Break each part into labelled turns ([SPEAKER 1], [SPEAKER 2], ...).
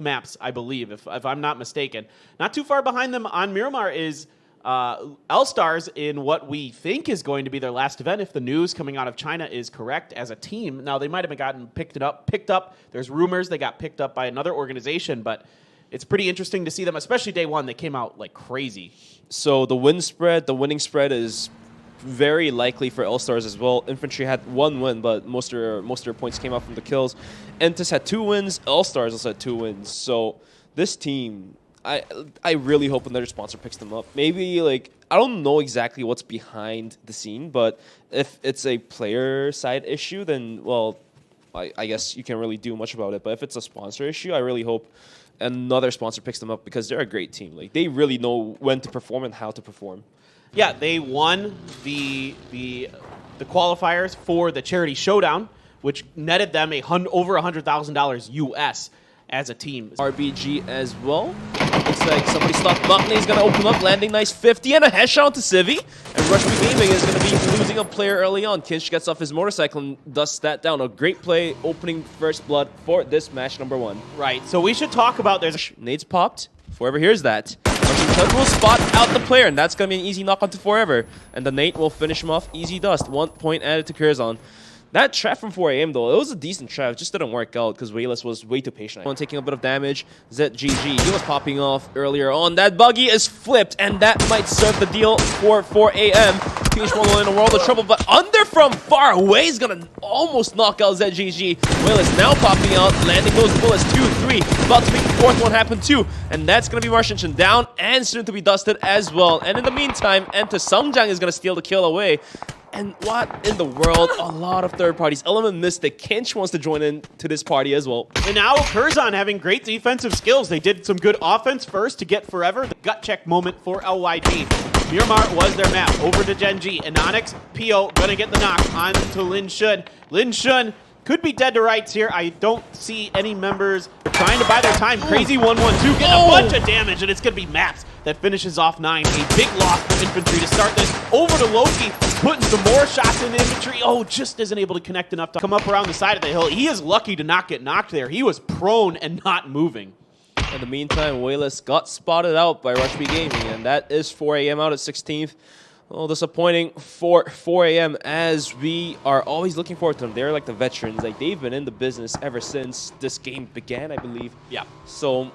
[SPEAKER 1] maps, I believe, if I'm not mistaken. Not too far behind them on Miramar is L-Stars in what we think is going to be their last event, if the news coming out of China is correct, as a team. Now, they might have gotten picked up. There's rumors they got picked up by another organization, but it's pretty interesting to see them, especially day one. They came out like crazy.
[SPEAKER 2] So the winning spread is very likely for L-Stars as well. Infantry had 1 win, but most of their points came out from the kills. Entis had 2 wins. L-Stars also had 2 wins. So this team, I really hope another sponsor picks them up. Maybe, like, I don't know exactly what's behind the scene, but if it's a player side issue, then, well, I guess you can't really do much about it. But if it's a sponsor issue, I really hope another sponsor picks them up, because they're a great team. Like, they really know when to perform and how to perform.
[SPEAKER 1] Yeah, they won the qualifiers for the charity showdown, which netted them over $100,000 US as a team.
[SPEAKER 2] RBG as well. Looks like somebody stopped Buckney. He's going to open up, landing nice 50 and a headshot to Civi. And Rushby Gaming is going to be losing a player early on. Kinch gets off his motorcycle and dusts that down. A great play, opening first blood for this match number 1.
[SPEAKER 1] Right, so we should talk about
[SPEAKER 2] Nades popped. Forever hears that. Rushby will spot out the player, and that's going to be an easy knock onto Forever. And the Nate will finish him off. Easy dust. 1 point added to Curzon. That trap from 4 AM, though, it was a decent trap. It just didn't work out because Wayless was way too patient. Taking a bit of damage. Gen.G, he was popping off earlier on. That buggy is flipped, and that might serve the deal for 4 AM. Teenage One in a world of trouble, but under from far away is going to almost knock out Gen.G. Wayless now popping out, landing those bullets. 2, 3, about to make the 4th one happen too. And that's going to be Martian down and soon to be dusted as well. And in the meantime, Enter Sungjang is going to steal the kill away. And what in the world? A lot of third parties. Element Mystic. Kinch wants to join in to this party as well.
[SPEAKER 1] And now Curzon having great defensive skills. They did some good offense first to get Forever. The gut check moment for LYG. Miramar was their map. Over to Gen.G. Anonix, PO gonna get the knock on to Lin Shun. Lin Shun could be dead to rights here. I don't see any members trying to buy their time. Crazy 1-1-2 getting a bunch of damage, and it's going to be Maps that finishes off 9. A big loss for Infantry to start this. Over to Loki, putting some more shots in Infantry. Oh, just isn't able to connect enough to come up around the side of the hill. He is lucky to not get knocked there. He was prone and not moving.
[SPEAKER 2] In the meantime, Wayless got spotted out by Rushby Gaming, and that is 4 AM out at 16th. Well, disappointing for 4 AM, as we are always looking forward to them. They're like the veterans. Like, they've been in the business ever since this game began, I believe.
[SPEAKER 1] Yeah.
[SPEAKER 2] So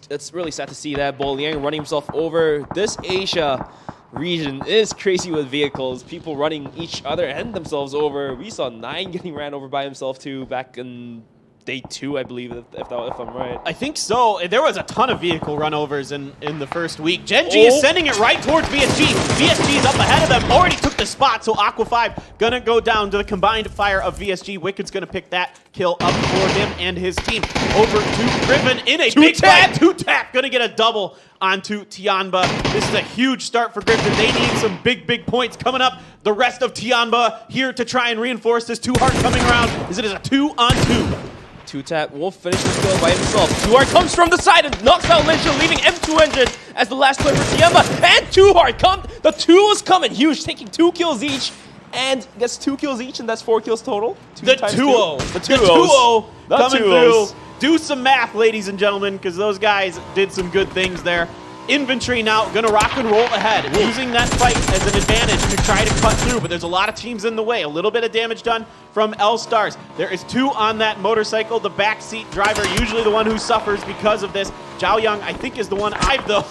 [SPEAKER 2] it's really sad to see that. Bo Liang running himself over. This Asia region is crazy with vehicles. People running each other and themselves over. We saw 9 getting ran over by himself too back in day 2, I believe, if I'm right.
[SPEAKER 1] I think so. There was a ton of vehicle runovers in the first week. Gen.G is sending it right towards VSG. VSG is up ahead of them. Already took the spot, so Aqua 5 gonna go down to the combined fire of VSG. Wicked's gonna pick that kill up for him and his team. Over to Griffin in a big tap. 2-tap. Gonna get a double onto Tianba. This is a huge start for Griffin. They need some big points coming up. The rest of Tianba here to try and reinforce this. 2-Heart coming around as it is a 2-on-2.
[SPEAKER 2] 2-tap will finish the kill by himself. 2-Heart comes from the side and knocks out Lynch, leaving M200 as the last player for Tiamba. And 2-Heart come. The 2 is coming huge, taking 2 kills each. And gets 2 kills each, and that's 4 kills total.
[SPEAKER 1] The 2-0. The 2-0 coming through. Do some math, ladies and gentlemen, because those guys did some good things there. Infantry now gonna rock and roll ahead, using that fight as an advantage to try to cut through, but there's a lot of teams in the way. A little bit of damage done from L-Stars. There is 2 on that motorcycle. The backseat driver, usually the one who suffers because of this. Zhao Yang, I think, is the one though.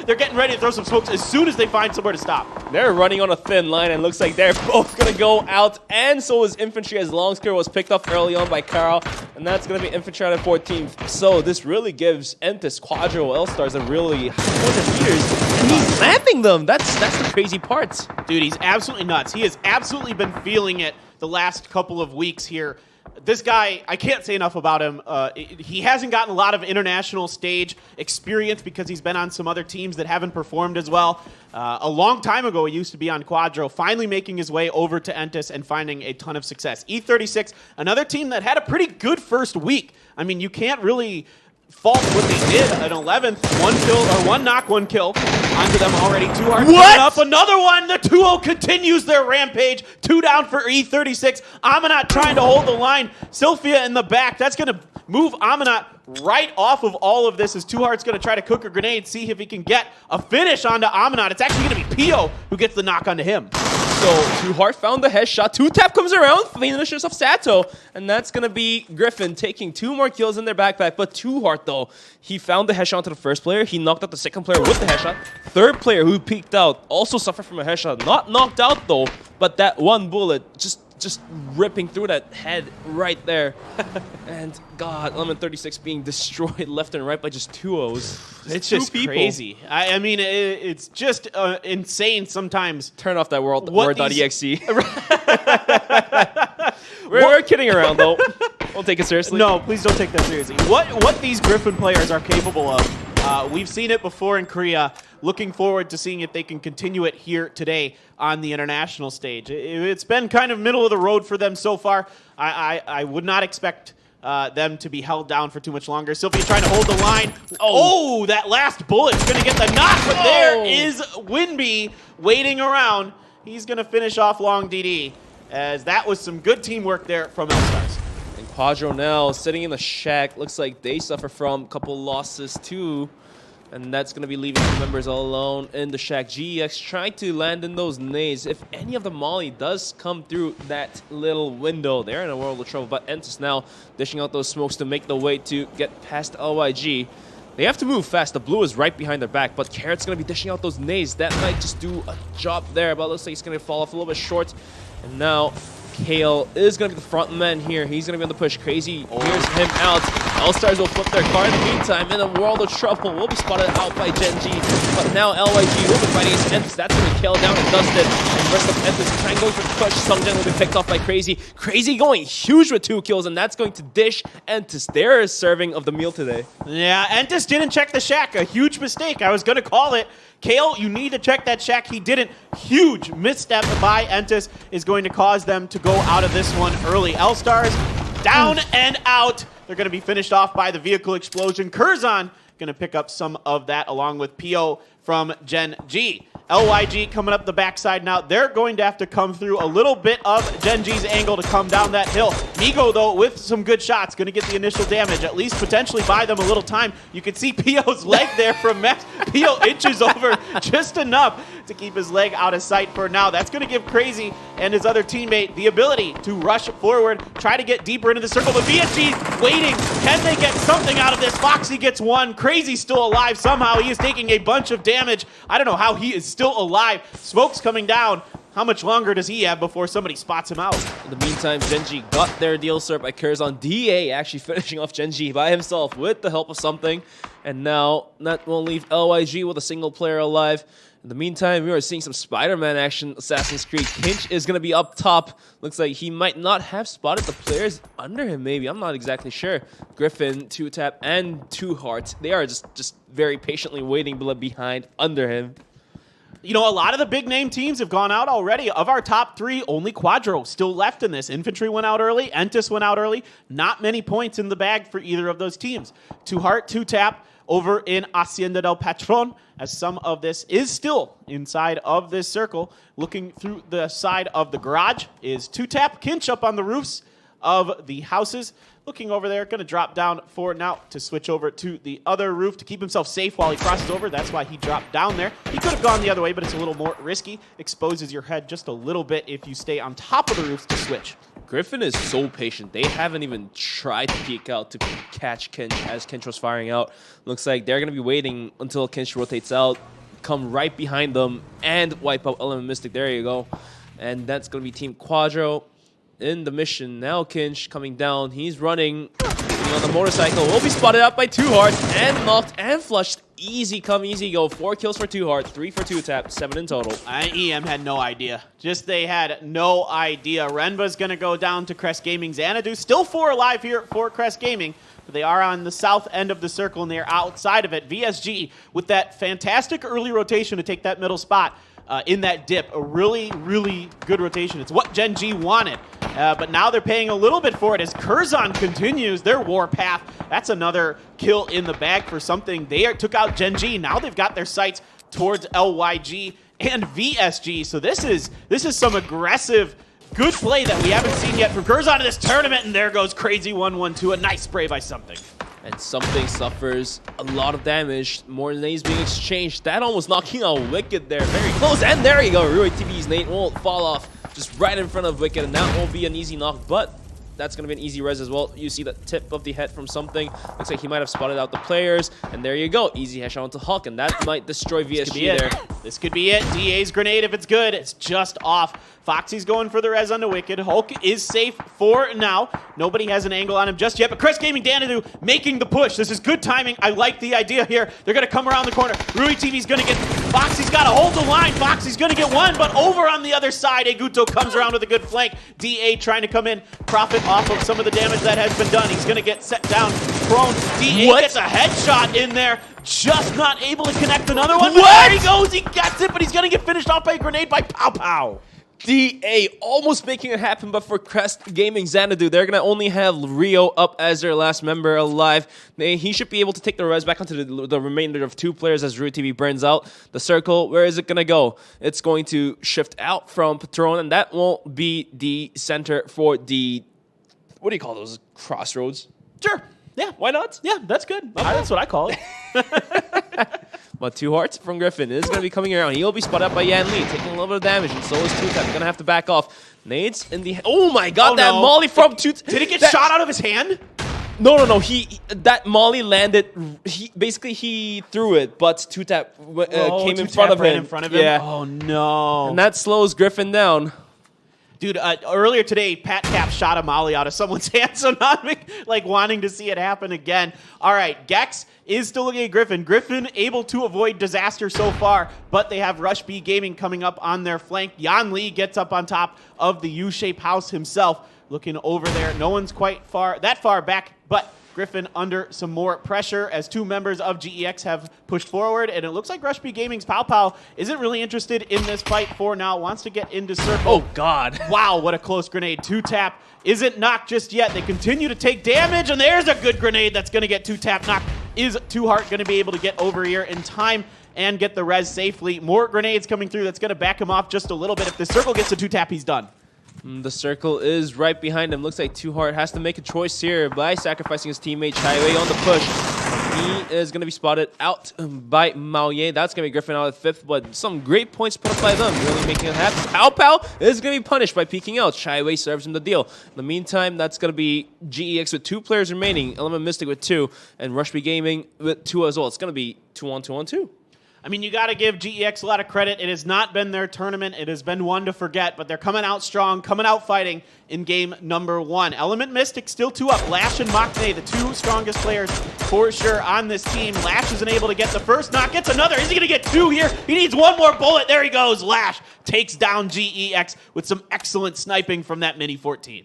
[SPEAKER 1] They're getting ready to throw some smokes as soon as they find somewhere to stop.
[SPEAKER 2] They're running on a thin line, and looks like they're both going to go out. And so is Infantry, as Longscare was picked up early on by Carl. And that's going to be Infantry on the 14th. So this really gives Entis Quadro L-Stars a really high point of meters. And he's lapping them. That's the crazy part.
[SPEAKER 1] Dude, he's absolutely nuts. He has absolutely been feeling it the last couple of weeks here. This guy, I can't say enough about him. He hasn't gotten a lot of international stage experience because he's been on some other teams that haven't performed as well. A long time ago, he used to be on Quadro, finally making his way over to Entis and finding a ton of success. E36, another team that had a pretty good first week. I mean, you can't really fault what they did at 11th. 1 kill, or 1 knock, 1 kill. Onto them already. 2-Heart coming up. Another one. The 2-0 continues their rampage. 2 down for E36. Amanat trying to hold the line. Sylphia in the back. That's going to move Amanat right off of all of this as Two Heart's going to try to cook a grenade, see if he can get a finish onto Amanat. It's actually going to be Pio who gets the knock onto him.
[SPEAKER 2] So Two Heart found the headshot. 2Tap comes around, finishes off Sato, and that's gonna be Griffin taking 2 more kills in their backpack. But Two Heart though, he found the headshot to the first player. He knocked out the second player with the headshot. Third player who peeked out also suffered from a headshot. Not knocked out though, but that one bullet just ripping through that head right there. And God, Element 36 being destroyed left and right by just 2-0s.
[SPEAKER 1] It's just crazy. I mean, it's just insane sometimes.
[SPEAKER 2] Turn off that
[SPEAKER 1] Word.exe.
[SPEAKER 2] We're kidding around though. Don't take it seriously.
[SPEAKER 1] No, please don't take that seriously. What these Griffin players are capable of, we've seen it before in Korea. Looking forward to seeing if they can continue it here today on the international stage. It's been kind of middle of the road for them so far. I would not expect them to be held down for too much longer. Sylvia trying to hold the line. Oh, that last bullet's going to get the knock, but there is Winby waiting around. He's going to finish off Long DD, as that was some good teamwork there from L-Stars.
[SPEAKER 2] And Quadro now sitting in the shack. Looks like they suffer from a couple losses too. And that's going to be leaving the members all alone in the shack. GEX trying to land in those nades. If any of the molly does come through that little window, they're in a world of trouble. But Entus now dishing out those smokes to make the way to get past LYG. They have to move fast. The blue is right behind their back, but Carrot's going to be dishing out those nades. That might just do a job there, but it looks like he's going to fall off a little bit short. And now Kale is going to be the front man here. He's going to be on the push. Crazy hears him out. All-Stars will flip their car in the meantime. In a world of trouble, will be spotted out by Gen.G. But now LYG will be fighting against Entus. That's going to kill down and dusted. And the rest of Entus trying to go for the push. Sungjan will be picked off by Crazy. Crazy going huge with 2 kills, and that's going to dish Entus. They're serving of the meal today.
[SPEAKER 1] Yeah, Entus didn't check the shack. A huge mistake. I was going to call it. Kale, you need to check that shack. He didn't. Huge misstep by Entus is going to cause them to go out of this one early. L-Stars down and out. They're going to be finished off by the vehicle explosion. Curzon going to pick up some of that along with Pio from Gen.G. LYG coming up the backside now. They're going to have to come through a little bit of Gen.G's angle to come down that hill. Migo, though, with some good shots, going to get the initial damage, at least potentially buy them a little time. You can see Pio's leg there from Max. Pio inches over just enough to keep his leg out of sight for now. That's going to give Crazy and his other teammate the ability to rush forward, try to get deeper into the circle, but VSG waiting. Can they get something out of this? Foxy gets one. Crazy's still alive somehow. He is taking a bunch of damage. I don't know how he is still alive. Smoke's coming down. How much longer does he have before somebody spots him out?
[SPEAKER 2] In the meantime, Gen.G got their deal served by Curzon. DA actually finishing off Gen.G by himself with the help of something. And now that will leave LYG with a single player alive. In the meantime, we are seeing some Spider-Man action. Assassin's Creed. Kinch is going to be up top. Looks like he might not have spotted the players under him, maybe. I'm not exactly sure. Griffin, 2Tap, and 2 Heart. They are just very patiently waiting behind under him.
[SPEAKER 1] You know, a lot of the big name teams have gone out already. Of our top 3, only Quadro still left in this. Infantry went out early. Entus went out early. Not many points in the bag for either of those teams. 2 Heart, 2Tap over in Hacienda del Patron, as some of this is still inside of this circle. Looking through the side of the garage is 2Tap. Kinch up on the roofs of the houses. Looking over there, going to drop down for now to switch over to the other roof to keep himself safe while he crosses over. That's why he dropped down there. He could have gone the other way, but it's a little more risky. Exposes your head just a little bit if you stay on top of the roofs to switch.
[SPEAKER 2] Griffin is so patient. They haven't even tried to peek out to catch Kinch as Kinch was firing out. Looks like they're going to be waiting until Kinch rotates out, come right behind them, and wipe out Element Mystic. There you go. And that's going to be Team Quadro in the mission. Now Kinch coming down. He's running on the motorcycle. Will be spotted out by 2 Heart and knocked and flushed. Easy come, easy go. 4 kills for 2 Heart, 3 for 2Tap, 7 in total.
[SPEAKER 1] EM had no idea. They had no idea. Renba's going to go down to Crest Gaming. Xanadu still 4 alive here for Crest Gaming. But they are on the south end of the circle and they're outside of it. VSG with that fantastic early rotation to take that middle spot. In that dip, a really, really good rotation. It's what Gen.G wanted, but now they're paying a little bit for it as Curzon continues their warpath. That's another kill in the bag for something. They took out Gen.G. Now they've got their sights towards LYG and VSG. So this is some aggressive good play that we haven't seen yet from Curzon in this tournament, and there goes Crazy 112. A nice spray by Something.
[SPEAKER 2] And Something suffers a lot of damage. More nades being exchanged. That almost knocking out Wicked there. Very close. And there you go. Rui TV's nade won't fall off. Just right in front of Wicked. And that won't be an easy knock, but that's going to be an easy res as well. You see the tip of the head from Something. Looks like he might have spotted out the players. And there you go. Easy headshot onto Hulk. And that might destroy VSG there.
[SPEAKER 1] This could be it. DA's grenade, if it's good, it's just off. Foxy's going for the res on the Wicked. Hulk is safe for now. Nobody has an angle on him just yet, but Chris Gaming Danadu making the push. This is good timing. I like the idea here. They're going to come around the corner. Rui TV's going to get... Foxy's got to hold the line. Foxy's going to get one, but over on the other side, Eguto comes around with a good flank. DA trying to come in, profit off of some of the damage that has been done. He's going to get set down, prone. DA gets a headshot in there. Just not able to connect another one. There he goes. He gets it, but he's going to get finished off by a grenade by Pow Pow.
[SPEAKER 2] DA almost making it happen, but for Crest Gaming Xanadu, they're going to only have Rio up as their last member alive. He should be able to take the res back onto the remainder of 2 players as Rui TV burns out. The circle, where is it going to go? It's going to shift out from Patron, and that won't be the center for the... What do you call those? Crossroads?
[SPEAKER 1] Sure. Yeah.
[SPEAKER 2] Why not?
[SPEAKER 1] Yeah, that's good. That's what I call it.
[SPEAKER 2] But 2 hearts from Griffin is going to be coming around. He'll be spotted up by Yan Lee, taking a little bit of damage, and so is 2tap. Going to have to back off. Nades in the... Oh my god, that molly from 2tap.
[SPEAKER 1] Did it get shot out of his hand?
[SPEAKER 2] No. That molly landed... Basically, he threw it, but 2tap came in front of him.
[SPEAKER 1] In front of him?
[SPEAKER 2] Yeah.
[SPEAKER 1] Oh, no.
[SPEAKER 2] And that slows Griffin down.
[SPEAKER 1] Dude, earlier today, Pat Cap shot a molly out of someone's hand, so not like wanting to see it happen again. All right, Gex is still looking at Griffin. Griffin able to avoid disaster so far, but they have Rush B Gaming coming up on their flank. Yan Lee gets up on top of the U-shape house himself, looking over there. No one's quite that far back, but Griffin under some more pressure as 2 members of GEX have pushed forward, and it looks like Rush B Gaming's Pow Pow isn't really interested in this fight for now, wants to get into circle.
[SPEAKER 2] Oh, God.
[SPEAKER 1] Wow, what a close grenade. 2tap isn't knocked just yet. They continue to take damage, and there's a good grenade that's going to get 2tap knocked. Is 2heart going to be able to get over here in time and get the res safely? More grenades coming through. That's going to back him off just a little bit. If the circle gets to 2tap, he's done.
[SPEAKER 2] The circle is right behind him. Looks like 2heart has to make a choice here by sacrificing his teammate Chaiwei on the push. He is going to be spotted out by Mao Ye. That's going to be Griffin out at 5th, but some great points put up by them, really making it happen. Pow Pow is going to be punished by peeking out. Chaiwei serves him the deal. In the meantime, that's going to be GEX with 2 players remaining, Element Mystic with 2, and Rush B Gaming with 2 as well. It's going to be 2-on-2-on-2.
[SPEAKER 1] I mean, you got to give GEX a lot of credit. It has not been their tournament. It has been one to forget, but they're coming out strong, coming out fighting in game number 1. Element Mystic still 2 up. Lash and Machne, the 2 strongest players for sure on this team. Lash isn't able to get the first knock, gets another. Is he going to get 2 here? He needs 1 more bullet. There he goes. Lash takes down GEX with some excellent sniping from that Mini 14.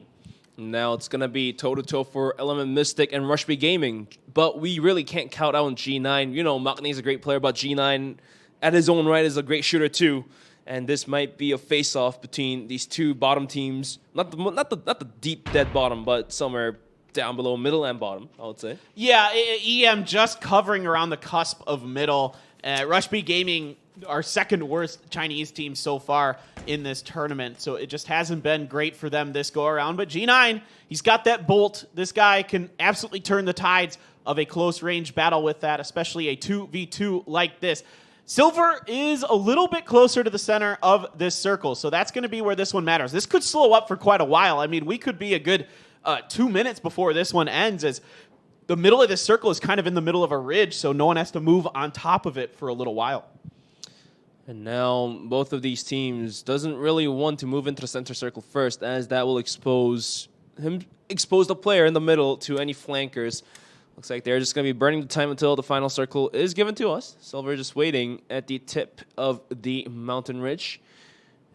[SPEAKER 2] Now it's going to be toe-to-toe for Element Mystic and Rush B Gaming. But we really can't count out on G9. You know, Machne is a great player, but G9 at his own right is a great shooter too. And this might be a face-off between these 2 bottom teams. Not the deep dead bottom, but somewhere down below middle and bottom, I would say.
[SPEAKER 1] Yeah, EM just covering around the cusp of middle. Rush B Gaming, our 2nd worst Chinese team so far in this tournament. So it just hasn't been great for them this go around. But G9, he's got that bolt. This guy can absolutely turn the tides of a close range battle with that, especially a 2v2 like this. Silver is a little bit closer to the center of this circle, so that's going to be where this one matters. This could slow up for quite a while. I mean, we could be a good 2 minutes before this one ends, as the middle of this circle is kind of in the middle of a ridge, so no one has to move on top of it for a little while.
[SPEAKER 2] And now both of these teams doesn't really want to move into the center circle first, as that will expose the player in the middle to any flankers. Looks like they're just going to be burning the time until the final circle is given to us. Silver just waiting at the tip of the mountain ridge.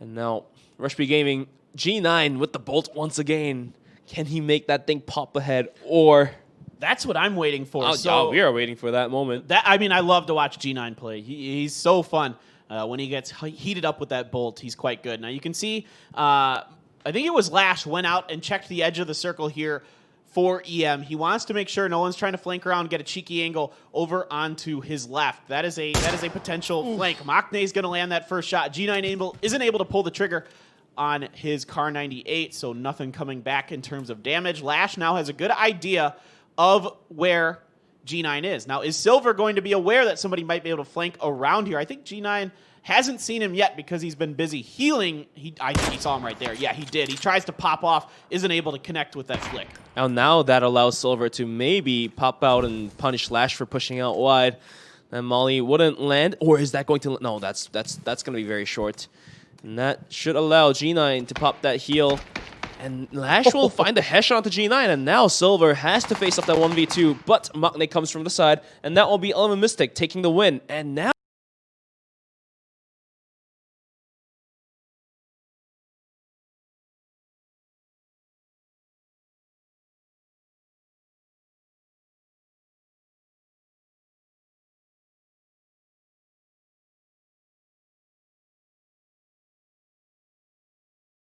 [SPEAKER 2] And now Rush B Gaming, G9 with the bolt once again. Can he make that thing pop ahead, or...
[SPEAKER 1] That's what I'm waiting for.
[SPEAKER 2] We are waiting for that moment.
[SPEAKER 1] I mean, I love to watch G9 play. He's so fun. When he gets heated up with that bolt, he's quite good. Now you can see, I think it was Lash went out and checked the edge of the circle here for EM. He wants to make sure no one's trying to flank around, get a cheeky angle over onto his left. That is a potential flank. Machne is going to land that first shot. G9 isn't able to pull the trigger on his Car 98, so nothing coming back in terms of damage. Lash now has a good idea of where G9 is. Now, is Silver going to be aware that somebody might be able to flank around here? I think G9 hasn't seen him yet because he's been busy healing. I think he saw him right there. Yeah, he did. He tries to pop off, isn't able to connect with that flick.
[SPEAKER 2] Now that allows Silver to maybe pop out and punish Lash for pushing out wide. And Molly wouldn't land, or is that going to? No, that's going to be very short. And that should allow G9 to pop that heal. And Lash will find the headshot onto G9, and now Silver has to face off that 1v2, but Maknae comes from the side, and that will be Element Mystic taking the win. And now